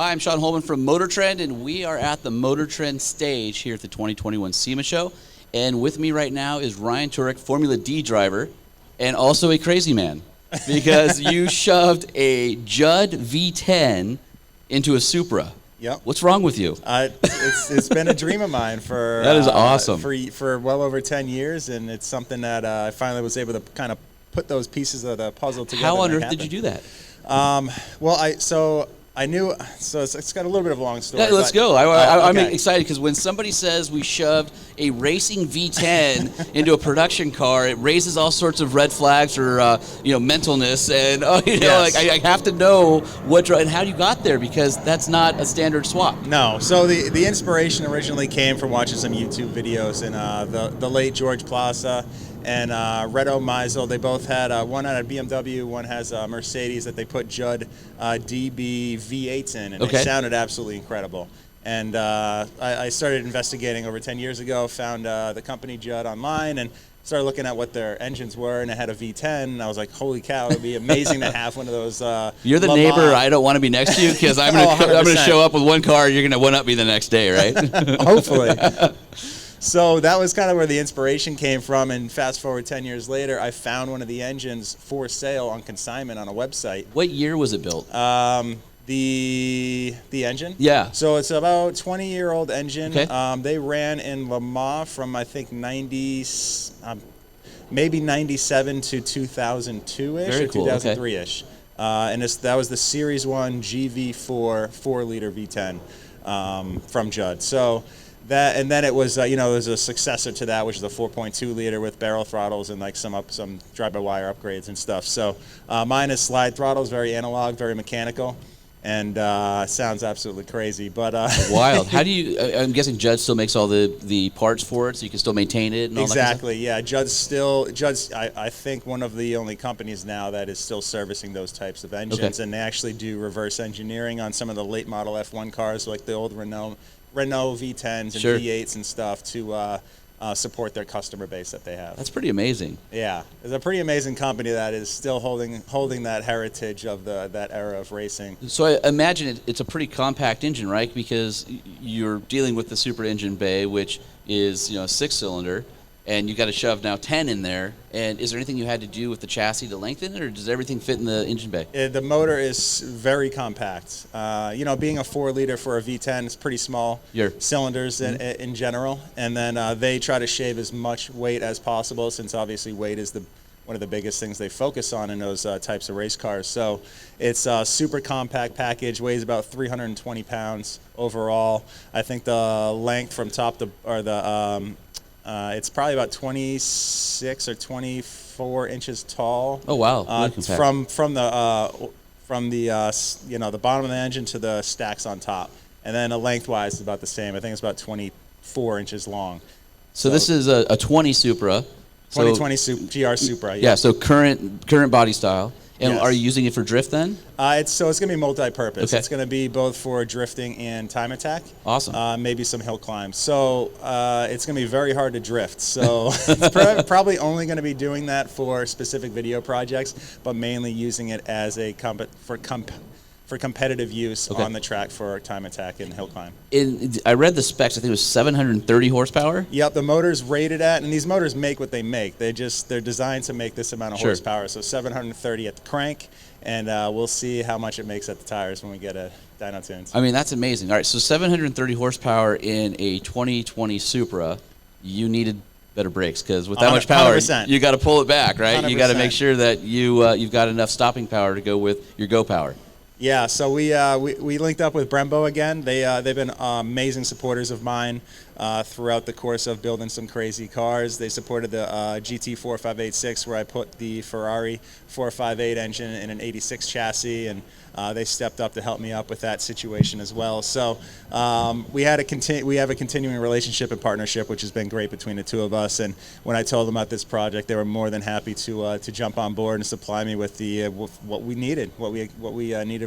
Hi, I'm Sean Holman from MotorTrend, and we are at the MotorTrend stage here at the 2021 SEMA show. And with me right now is Ryan Tureck, Formula D driver, and also a crazy man, because you shoved a Judd V10 into a Supra. Yep. What's wrong with you? It's been a dream of mine for that is awesome. For well over 10 years, and it's something that I finally was able to kind of put those pieces of the puzzle together. How on earth did you do that? It's got a little bit of a long story. Yeah, let's go. I'm okay. excited because when somebody says we shoved a racing V10 into a production car, it raises all sorts of red flags or mentalness, and Yes. I have to know and how you got there, because that's not a standard swap. No. So the inspiration originally came from watching some YouTube videos, and the late George Plaza and Reto Meisel, they both had one had a BMW, one has a Mercedes that they put Judd DB V8s in, and they sounded absolutely incredible. And I started investigating over 10 years ago, found the company Judd online, and started looking at what their engines were, and it had a V10, and I was like, holy cow, it would be amazing to have one of those. You're the neighbor I don't want to be next to you, because I'm going to show up with one car, and you're going to one-up me the next day, right? Hopefully. So that was kind of where the inspiration came from, and fast forward 10 years later, I found one of the engines for sale on consignment on a website. What year was it built? The engine? Yeah. So it's about 20-year-old engine. Okay. They ran in Le Mans from, I think, maybe 97 to 2002-ish or 2003-ish. And that was the Series 1 GV4 4-liter V10 from Judd. So that, and then it was, there's a successor to that, which is a 4.2 liter with barrel throttles and like some drive-by-wire upgrades and stuff. So mine is slide throttles, very analog, very mechanical, and sounds absolutely crazy. But wild. How do you? I'm guessing Judd still makes all the parts for it, so you can still maintain it. And all exactly. That kind of stuff? Yeah. Judd's. I think one of the only companies now that is still servicing those types of engines, and they actually do reverse engineering on some of the late model F1 cars, like the old Renault V10s and V8s and stuff, to support their customer base that they have. That's pretty amazing. Yeah, it's a pretty amazing company that is still holding that heritage of that era of racing. So I imagine it's a pretty compact engine, right? Because you're dealing with the Supra engine bay, which is a 6-cylinder, and you got to shove now 10 in there. And is there anything you had to do with the chassis to lengthen it, or does everything fit in the engine bay? The motor is very compact. Being a 4-liter for a V10, it's pretty small cylinders in general. And then they try to shave as much weight as possible, since obviously weight is one of the biggest things they focus on in those types of race cars. So it's a super compact package, weighs about 320 pounds overall. I think the length from top to, it's probably about 26 or 24 inches tall. Oh wow! From the bottom of the engine to the stacks on top, and then lengthwise is about the same. I think it's about 24 inches long. So this is a 20 Supra. 2020 GR Supra. Yeah. So current body style. And are you using it for drift then? It's going to be multi-purpose. Okay. It's going to be both for drifting and time attack. Awesome. Maybe some hill climbs. So it's going to be very hard to drift. So it's probably only going to be doing that for specific video projects, but mainly using it as for competitive use on the track for time attack and hill climb. I read the specs. I think it was 730 horsepower. Yep, the motor's rated at, and these motors make what they make. They're designed to make this amount of horsepower. So 730 at the crank, and we'll see how much it makes at the tires when we get a dyno tunes. I mean, that's amazing. All right, so 730 horsepower in a 2020 Supra. You needed better brakes, because with that much power, 100%. you got to pull it back, right? 100%. You got to make sure that you've got enough stopping power to go with your go power. Yeah, so we linked up with Brembo again. They've been amazing supporters of mine throughout the course of building some crazy cars. They supported the GT4586, where I put the Ferrari 458 engine in an 86 chassis, and they stepped up to help me up with that situation as well. So we have a continuing relationship and partnership, which has been great between the two of us. And when I told them about this project, they were more than happy to jump on board and supply me with what we needed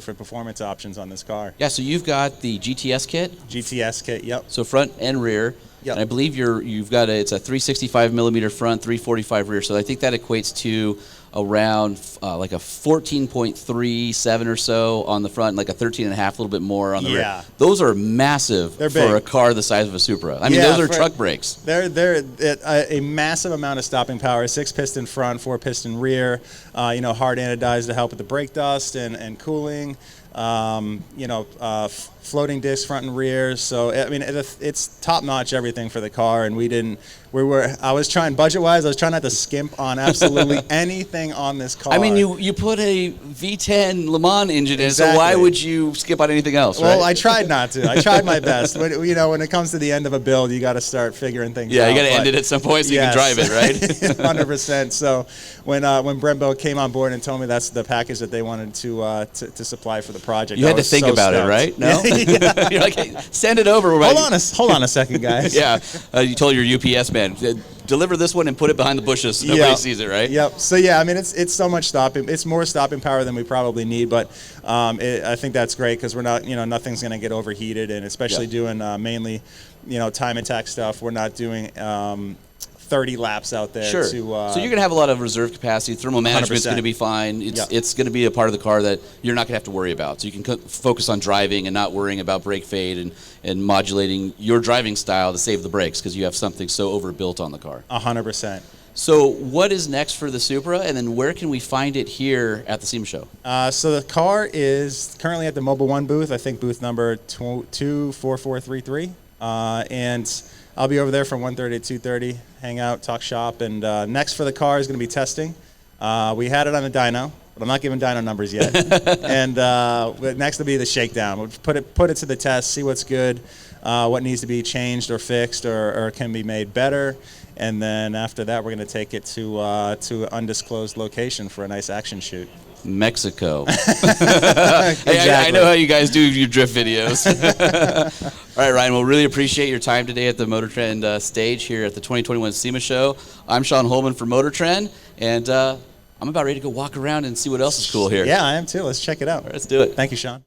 for performance options on this car. Yeah, so you've got the GTS kit. GTS kit, yep. So front and rear. Yep. And I believe it's a 365 millimeter front, 345 rear. So I think that equates to around like a 14.37 or so on the front, like a 13.5, a little bit more on the rear. Those are massive for a car the size of a Supra. I mean, those are truck brakes. They're a massive amount of stopping power, 6-piston front, 4-piston rear, hard anodized to help with the brake dust and cooling. Floating discs front and rear. So I mean, it's top-notch everything for the car, and I was trying budget-wise. I was trying not to skimp on absolutely anything on this car. I mean, you put a V10 Le Mans engine in, so why would you skip on anything else? Well, right? I tried not to. I tried my best. But when it comes to the end of a build, you got to start figuring things out. Yeah, you got to end it at some point so you can drive it, right? 100%. So when Brembo came on board and told me that's the package that they wanted to supply for the project, you had to think about it, right? No, you're like, hey, send it over. Hold on a second, guys. Yeah, you told your UPS man, deliver this one and put it behind the bushes. Nobody sees it, right? Yep. So yeah, I mean, it's so much stopping. It's more stopping power than we probably need, but I think that's great because we're not, nothing's going to get overheated, and especially doing mainly, time attack stuff. We're not doing 30 laps out there. Sure. So you're going to have a lot of reserve capacity. Thermal management's going to be fine. It's going to be a part of the car that you're not going to have to worry about. So you can focus on driving and not worrying about brake fade and modulating your driving style to save the brakes because you have something so overbuilt on the car. 100%. So what is next for the Supra, and then where can we find it here at the SEMA show? So the car is currently at the Mobile One booth, I think booth number 24433. And I'll be over there from 1:30 to 2:30, hang out, talk shop, and next for the car is going to be testing. We had it on the dyno, but I'm not giving dyno numbers yet. And next will be the shakedown. We'll put it to the test, see what's good, what needs to be changed or fixed or can be made better. And then after that, we're going to take it to an undisclosed location for a nice action shoot. Mexico. Hey, I know how you guys do your drift videos. All right, Ryan, we'll really appreciate your time today at the MotorTrend stage here at the 2021 SEMA show. I'm Sean Holman for MotorTrend, and I'm about ready to go walk around and see what else is cool here. Yeah, I am too. Let's check it out. All right, let's do it. Thank you, Sean.